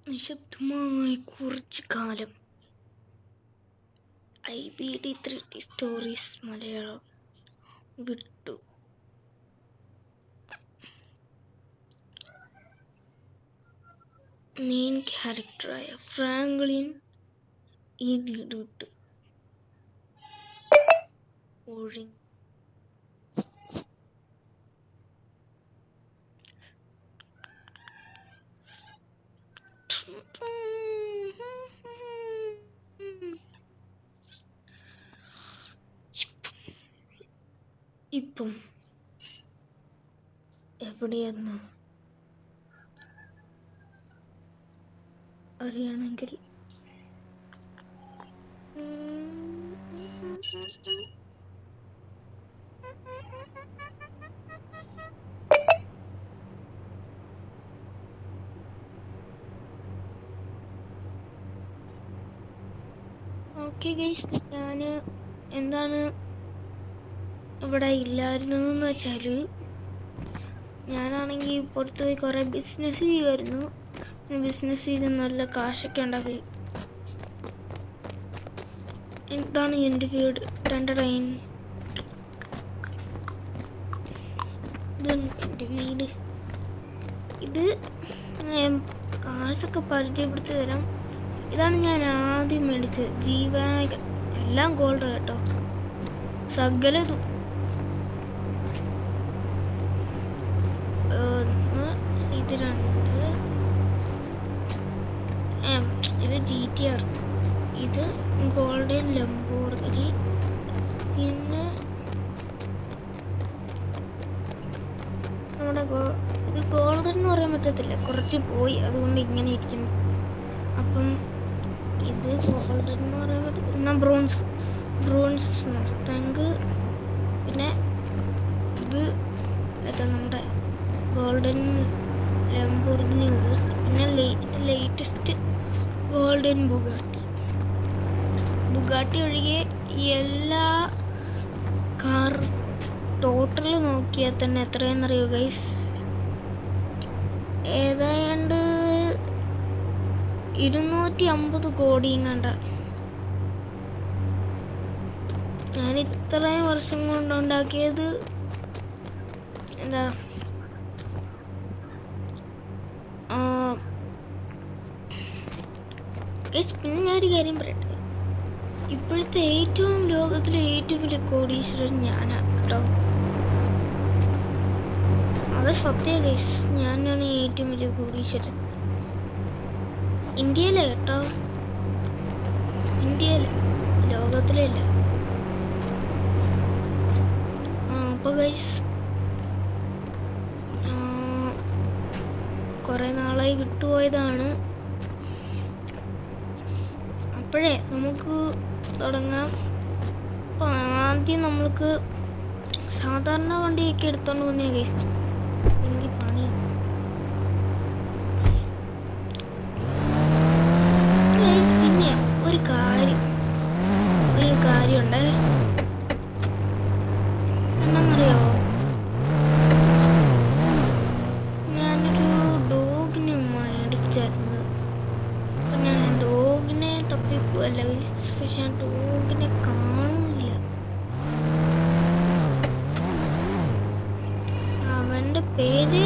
നിശബ്ദമായി കുറച്ച് കാലം. IBD 3D സ്റ്റോറീസ് മലയാളം വിട്ടു. മെയിൻ ക്യാരക്ടറായ ഫ്രാങ്ക്ലിൻ ഈ വീട് വിട്ടു ഒഴിഞ്ഞു. ഇപ്പം എവിടെയെന്ന് അറിയണമെങ്കിൽ ഓക്കെ ഗൈസ്, ഞാൻ എന്താണ് ഇവിടെ ഇല്ലായിരുന്നതെന്ന് വെച്ചാൽ, ഞാനാണെങ്കിൽ പുറത്ത് പോയി കുറേ ബിസിനസ് ചെയ്യുമായിരുന്നു. ബിസിനസ് ചെയ്ത് നല്ല കാശൊക്കെ ഉണ്ടാക്കി. ഇതാണ് എൻ്റെ വീട്. ഇതാണ് എൻ്റെ വീട്. ഇത് കാശൊക്കെ പരിചയപ്പെടുത്തി തരാം. ഇതാണ് ഞാൻ ആദ്യം മേടിച്ചത്, ജീവാഗൻ. എല്ലാം ഗോൾഡ് കേട്ടോ, സകലതും. ഇത് 2, ഇത് GTR, ഇത് ഗോൾഡൻ ലംബോർഗിനി. പിന്നെ നമ്മുടെ ഇത് ഗോൾഡൻ എന്ന് പറയാൻ പറ്റത്തില്ല, കുറച്ച് പോയി, അതുകൊണ്ട് ഇങ്ങനെ ഇരിക്കുന്നു. അപ്പം ഇത് ഗോൾഡൻ എന്ന് പറയാൻ പറ്റില്ല. Bronze Mustang. പിന്നെ ഇത് നമ്മുടെ ഗോൾഡൻ ലംബോർഗിനി യൂസ്. പിന്നെ ലേറ്റസ്റ്റ് ഗോൾഡൻ ബുഗാട്ടി ഒഴികെ എല്ലാ കാർ ടോട്ടൽ നോക്കിയാൽ തന്നെ എത്രയെന്നറിയോ ഗൈസ്? ഏതാണ്ട് 250 കോടിയും കണ്ട. ഞാൻ ഇത്രയും വർഷം കൊണ്ടുണ്ടാക്കിയത് എന്താ, പിന്നെ ഞാനൊരു കാര്യം പറയട്ടെ, ഇപ്പോഴത്തെ ലോകത്തിലെ ഏറ്റവും വലിയ കോടീശ്വരൻ ഞാനാ കേട്ടോ. അത് സത്യ ഗൈസ്, ഞാനാണ് ഏറ്റവും വലിയ കോടീശ്വരൻ ഇന്ത്യയിലെ കേട്ടോ. ഇന്ത്യയിലെ, ലോകത്തിലെ ഇല്ല. അപ്പോൾ ഗൈസ്, കുറേ നാളായി വിട്ടുപോയതാണ്. അപ്പോഴേ നമുക്ക് തുടങ്ങാം. അപ്പോൾ ആദ്യം നമ്മൾക്ക് സാധാരണ വണ്ടിയൊക്കെ എടുത്തോണ്ട് പോകുന്ന ഗൈസ്, എനിക്ക് പണി. പിന്നെ ഒരു കാര്യമുണ്ട്. എന്നറിയോ, ഞാനൊരു ഡോഗിനെ മേടിച്ചായിരുന്നു. അപ്പം ഞാൻ ഡോഗിനെ തപ്പിപ്പോയല്ല ഗൈസ്, പക്ഷെ ഞാൻ ഡോഗിനെ കാണുന്നില്ല. അവൻ്റെ പേര്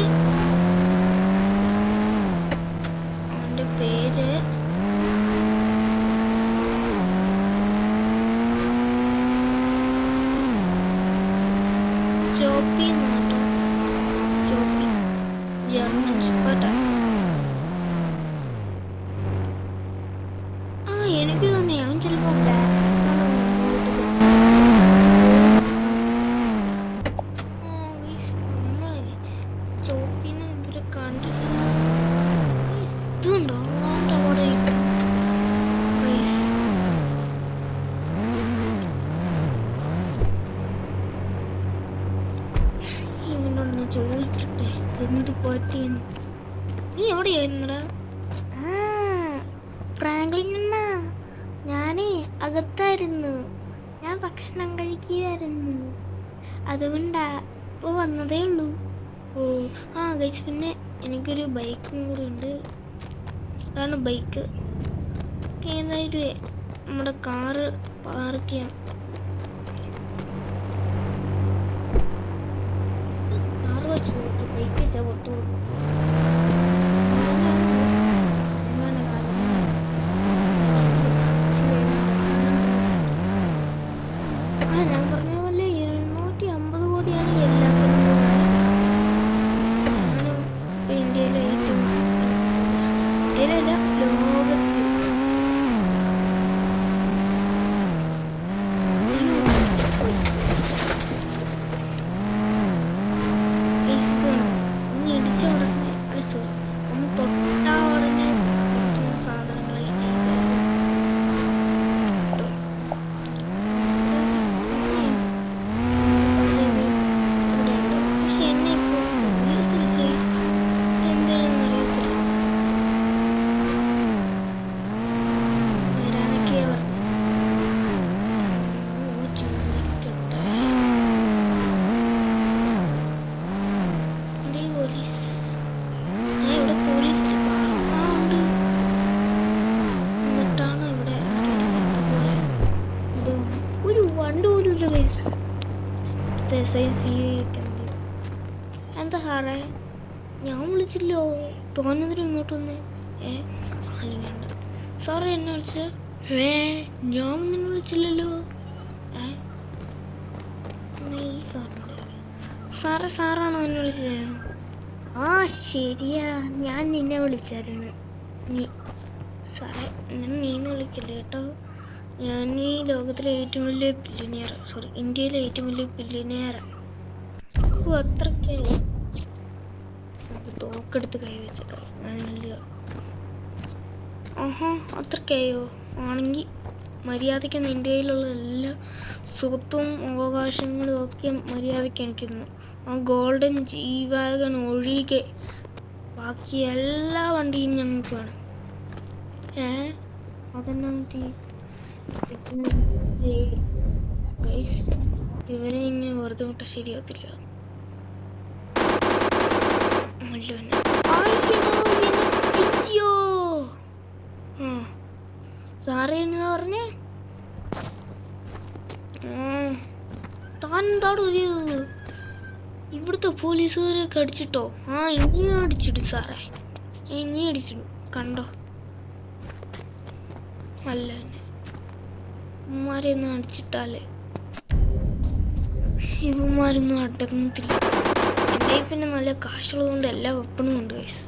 ജോപ്പി എന്നാട്ടോ. Joppy, German shepherd. എനിക്ക് തോന്നി അവൻ ചിലപ്പോൾ ജോപ്പിനെ ഇതുവരെ കണ്ടിട്ടില്ല. ഇതുണ്ടോ അവിടെ? ഇവനൊന്ന് ചോദിക്കട്ടെ എന്ത് പറ്റിയെന്ന്. നീ എവിടെയായിരുന്നടാ? ഫ്രാങ്ക്ലിൻ എന്നാ, ഞാനേ അകത്തായിരുന്നു. ഞാൻ ഭക്ഷണം കഴിക്കുകയായിരുന്നു, അതുകൊണ്ടാ ഇപ്പോൾ വന്നതേ ഉള്ളൂ. ഗൈസ്, പിന്നെ എനിക്കൊരു ബൈക്കും കൂടി ഉണ്ട്. അതാണ് ബൈക്ക്. ഏതായാലും നമ്മുടെ കാറ് പാർക്ക് ചെയ്യാം. കാറ് വെച്ച് ബൈക്ക് വെച്ചാൽ പുറത്തു പോകും. ഞാൻ പറഞ്ഞ പോലെ 250 കോടിയാണ് എല്ലാത്തിനും. ഇപ്പം ഇന്ത്യയിലെ ഏറ്റവും ഇന്ത്യയിലല്ല ലോകത്തിൽ ഒന്ന് ഇടിച്ച ഉടനെ ഒന്ന് തൊട്ട ഉടനെ സാധനങ്ങളെ ചെയ്ത് പക്ഷെ എന്നെ ഇപ്പോൾ പോലീസ് വിശ്വസിച്ച് എന്താണെന്ന് അറിയത്തില്ല. വരാനൊക്കെ പറഞ്ഞു. ചോദിക്കട്ടെ. എന്തേ പോലീസ്? ഞാൻ ഇവിടെ പോലീസിൽ കാണാറുണ്ട്. എന്നിട്ടാണ് ഇവിടെ പോലെ ഒരു വണ്ടി പോലും ഇല്ല കേസ്. എന്താ സാറേ? ഞാൻ വിളിച്ചില്ലോ. തോന്നുന്നതിനും ഇങ്ങോട്ട് വന്നേ. അല്ലെങ്കിൽ സാറേ എന്നെ വിളിച്ചത്? ഞാൻ നിന്നെ വിളിച്ചില്ലല്ലോ. ഈ സാറേ സാറാണോ എന്നെ വിളിച്ചത്? ആ ശരിയാ, ഞാൻ നിന്നെ വിളിച്ചായിരുന്നു. സാറേ നീന്ന് വിളിക്കല്ലേ കേട്ടോ. ഞാൻ ഈ ലോകത്തിലെ ഏറ്റവും വലിയ ബില്യനിയർ, ഇന്ത്യയിലെ ഏറ്റവും വലിയ ബില്യനിയറാണ്. അത്രയ്ക്കല്ല. തോക്കെടുത്ത് കൈവച്ചേക്കാം. അങ്ങനല്ലോ. അത്രയ്ക്കായോ? ആണെങ്കിൽ മര്യാദയ്ക്ക് നിൻ്റെ കയ്യിലുള്ള എല്ലാ സ്വത്തും അവകാശങ്ങളും ഒക്കെ മര്യാദയ്ക്ക് എനിക്കിരുന്നു. ആ ഗോൾഡൻ G-Wagon ഒഴികെ ബാക്കി എല്ലാ വണ്ടിയും ഞങ്ങൾക്ക് വേണം. അതെന്നാ ഇവരെ ഇങ്ങനെ വെറുതെ വിട്ടാൽ ശരിയാവത്തില്ല. അയ്യോ സാറേ എന്നാ പറഞ്ഞേ? താൻ എന്താണ് ഒരു ഇവിടുത്തെ പോലീസുകാരൊക്കെ അടിച്ചിട്ടോ? ഇനിയും അടിച്ചിടും സാറേ, ഇനിയും അടിച്ചിടും. കണ്ടോ? അല്ല ഇവന്മാരെയൊന്നും അടിച്ചിട്ടാലേ ഇവന്മാരൊന്നും അടങ്ങത്തില്ല. എൻ്റെ പിന്നെ നല്ല കാശുള്ളതുകൊണ്ട് എല്ലാ വെപ്പണും ഉണ്ട് ഗൈസ്.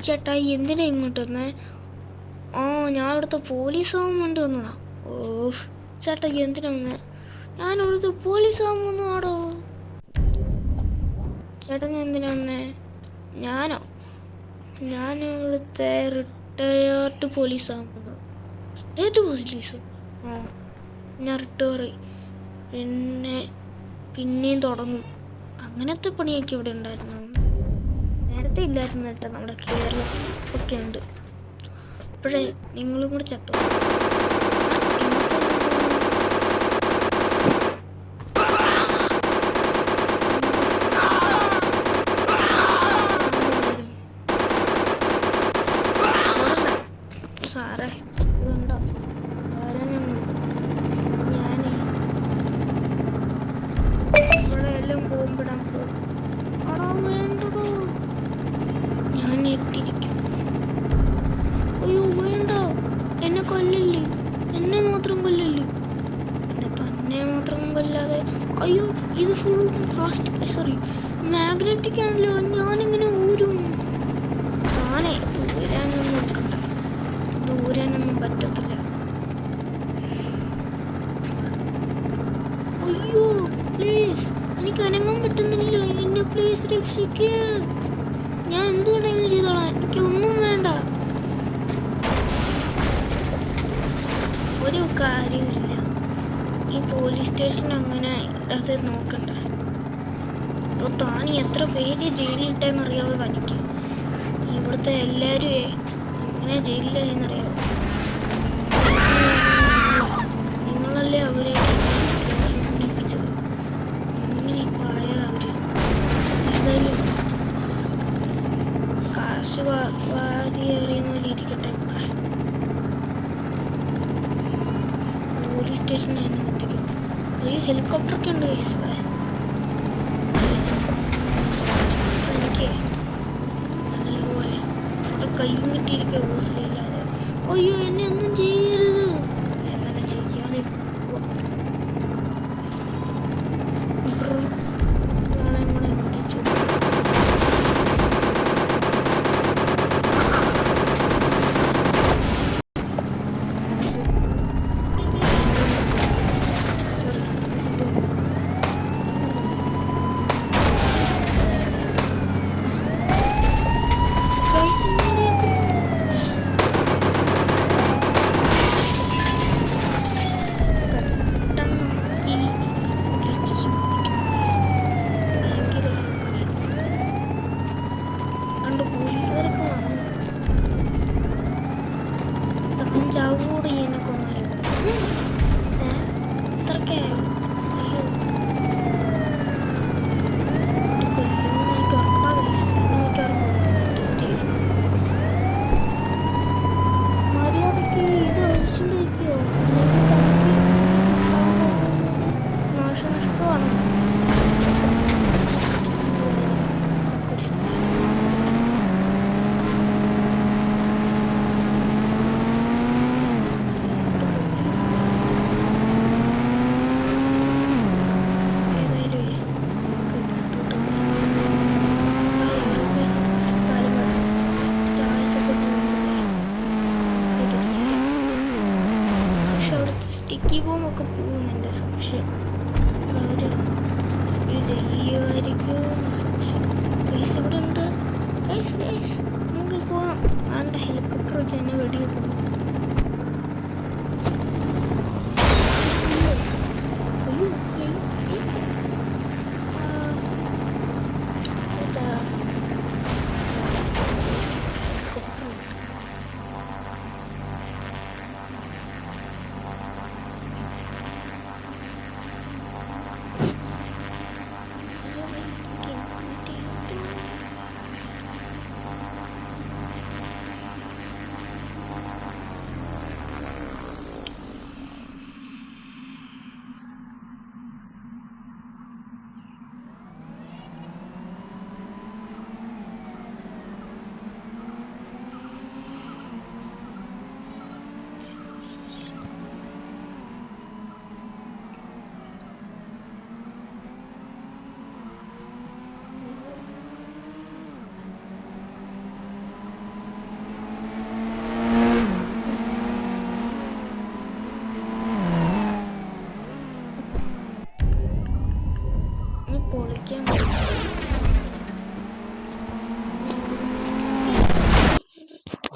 ചേട്ടാ എന്തിനാ ഇങ്ങോട്ട് വന്നേ? ഞാൻ ഇവിടുത്തെ പോലീസ് ആവാൻ വേണ്ടി വന്നതാ. ചേട്ടാ എന്തിനാ വന്നേ? ഞാൻ ഇവിടുത്തെ പോലീസ് ആവാൻ വന്നതാടോ. ചേട്ടൻ എന്തിനാ വന്നേ? ഞാൻ ഇവിടുത്തെ റിട്ടയേർഡ് പോലീസ് ആവാൻ വന്നത്. Retired police? ഞാൻ റിട്ടയർ പിന്നെയും തുടങ്ങും. അങ്ങനത്തെ പണിയൊക്കെ ഇവിടെ ഉണ്ടായിരുന്നു. നേരത്തെ ഇല്ലായിരുന്നു കേട്ടോ. നമ്മുടെ കേരളത്തിൽ ഒക്കെ ഉണ്ട്. ഇപ്പോഴേ നിങ്ങളും കൂടെ ചത്തോ? സാറേ ഇതുണ്ടോ? ഞാനേ ഇവിടെ എല്ലാം പോകുമ്പോഴാൻ പോകും. വേണ്ടോ? ഞാൻ ഇട്ടിരിക്കും. അയ്യോ വേണ്ട, എന്നെ കൊല്ലല്ലേ, എന്നെ മാത്രം കൊല്ലല്ലേ. എന്നെ തന്നെ മാത്രം കൊല്ലാതെ. അയ്യോ ഇത് ഫുൾ മാഗ്നറ്റിക് ആണല്ലോ. ഞാനിങ്ങനെ ഊരും. ഞാനേ ദൂരാനൊന്നും നോക്കണ്ട, ദൂരാനൊന്നും പറ്റത്തില്ല. അയ്യോ പ്ലീസ്, എനിക്ക് അനങ്ങാൻ പറ്റുന്നില്ല. എന്നെ പ്ലീസ് രക്ഷിക്കുക. ഞാൻ എന്തുകൊണ്ടെങ്കിലും ചെയ്തോളാം, എനിക്കൊന്നും വേണ്ട. ഒരു കാര്യമില്ല. ഈ പോലീസ് സ്റ്റേഷൻ അങ്ങനെ ഇടാതെ നോക്കണ്ട. അപ്പോൾ താനി എത്ര പേര് ജയിലിലിട്ടെന്നറിയാവോ തനിക്ക്? ഇവിടുത്തെ എല്ലാവരും അങ്ങനെ ജയിലിലായെന്നറിയാമോ? നിങ്ങളല്ലേ അവരെ പിടിപ്പിച്ചത്. ഇങ്ങനെ ഇപ്പോൾ ആയത് അവര്. ഏതായാലും കാശ് വാരി എറിയുന്ന പോലെ ഇരിക്കട്ടെ. പോലീസ് സ്റ്റേഷനായിരുന്നു എത്തിക്കും. ഒരു ഹെലികോപ്റ്ററൊക്കെ ഉണ്ട് ഗൈസ് ഇവിടെ. എനിക്ക് നല്ലപോലെ അവിടെ കയ്യും കിട്ടിയിരിക്കുക ഹോസ്റ്റലില്ലാതെ. അയ്യോ എന്നെ ഒന്നും ചെയ്യരുത്. എന്നെ ചെയ്യാതെ നാളെ കൂടെ വിളിച്ചു. പോലീസുകാരൊക്കെ വന്നു. തപ്പും ചാവും കൂടെ ചെയ്യുന്ന കൊന്നാലും അത്രക്കായോ? അയ്യോ കൊല്ലുമെന്ന് എനിക്ക് ഉറപ്പാ ഗൈസ്. മിക്കവാറും മര്യാദക്ക് ഇത് അഴിച്ചുകൊണ്ട് വയ്ക്കുമോ? നാശനഷ്ടമാണ്. സ്റ്റിക്കി ബോംബൊക്കെ പോകുമെന്നെ സംശയം. അവർ ചെയ്യുമായിരിക്കും സംശയം. ഗൈസ് ഇവിടെ ഉണ്ട്. ഗൈസ് നമുക്ക് പോവാം. ആണ്ട ഹെലികോപ്റ്റർ വെച്ച് തന്നെ വെടിവെക്കുന്നു.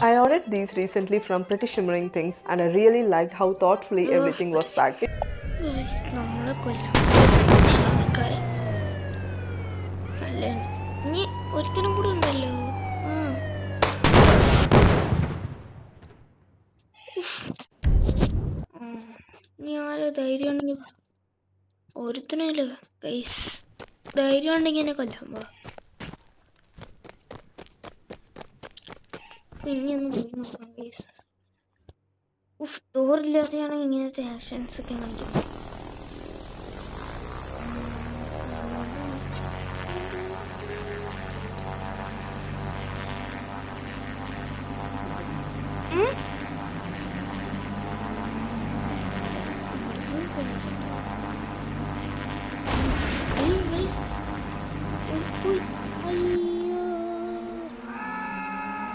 I ordered these recently from Pretty Shimmering Things and I really liked how thoughtfully everything was packed. നമ്മളെ കൊല്ലാം ആൾക്കാരെ. നല്ല ഇനി ഒരുത്തനും കൂടെ ഉണ്ടല്ലോ. ഇനി ആരോ ധൈര്യം ഉണ്ടെങ്കിൽ ഒരുത്തനല്ലോ ഗൈസ്. ധൈര്യം ഉണ്ടെങ്കിൽ എന്നെ കൊല്ലാൻ പോവാ. ഇനിയൊന്നും പോയി നോക്കാം ഗൈസ്. ഡോറില്ലാതെയാണെങ്കിൽ ഇങ്ങനത്തെ ആക്ഷൻസ് ഒക്കെ കാണിക്കും.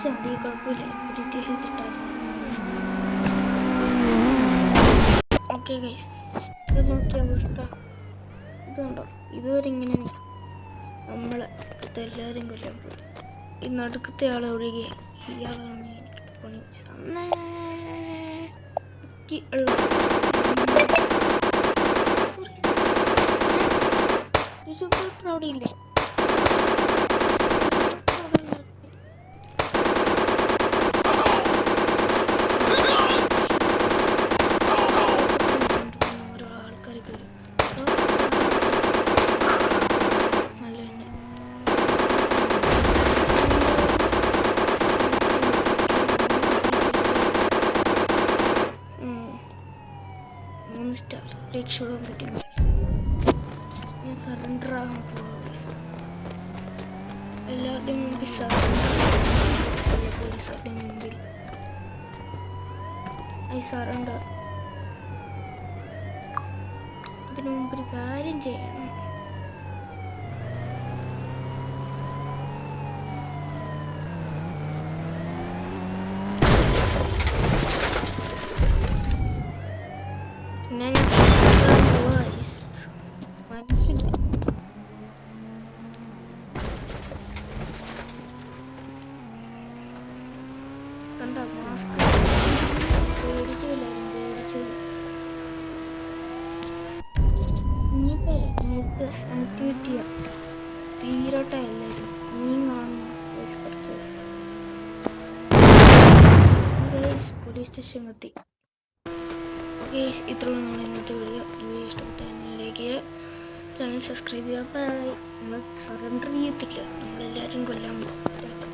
ചാടി കുഴപ്പമില്ല. ഒരു ഹെൽത്ത് ഇട്ടായിരുന്നു. ഓക്കെ ഗൈസ്, ഇത് നോക്കിയ അവസ്ഥ ഇതുണ്ടോ? ഇതുവരെ ഇങ്ങനെ നമ്മൾ എല്ലാവരും കൊല്ലാൻ പോകും. ഈ നടുക്കത്തെ ആളെ ഒഴികെ ഇയാളാണ് പണി. സോറി അവിടെ ഇല്ലേ? രക്ഷപ്പെടാൻ പറ്റും guys. ഞാൻ സറണ്ടർ ആകാൻ പോവാ guys. എല്ലാവരുടെയും മുമ്പിൽ പോലീസുകാരുടെ മുമ്പിൽ ഐ സറണ്ടർ. അതിനു മുമ്പ് ഒരു കാര്യം ചെയ്യണം. ഞാൻ മനസ്സില്ല. കണ്ട മാസ്ക് പേടിച്ചില്ലായിരുന്നു, പേടിച്ചില്ല. ഇനിയിപ്പോ നമുക്ക് ആക്ടിവേറ്റ് ചെയ്യാം. തീരോട്ടെ എല്ലാവരും ഇനിയും കാണുന്നു കുറച്ച്. പോലീസ് സ്റ്റേഷൻ എത്തി. ഓക്കെ, ഇത്രയുള്ള നമ്മുടെ ഇന്നത്തെ വീഡിയോ. ഈ വീഡിയോ ഇഷ്ടപ്പെട്ടാൽ ലൈക്ക് ചെയ്യുക, ചാനൽ സബ്സ്ക്രൈബ് ചെയ്യുക. അപ്പോൾ നമ്മൾ സറണ്ടർ ചെയ്യത്തില്ല, നമ്മളെല്ലാവരും കൊല്ലാൻ പോകും.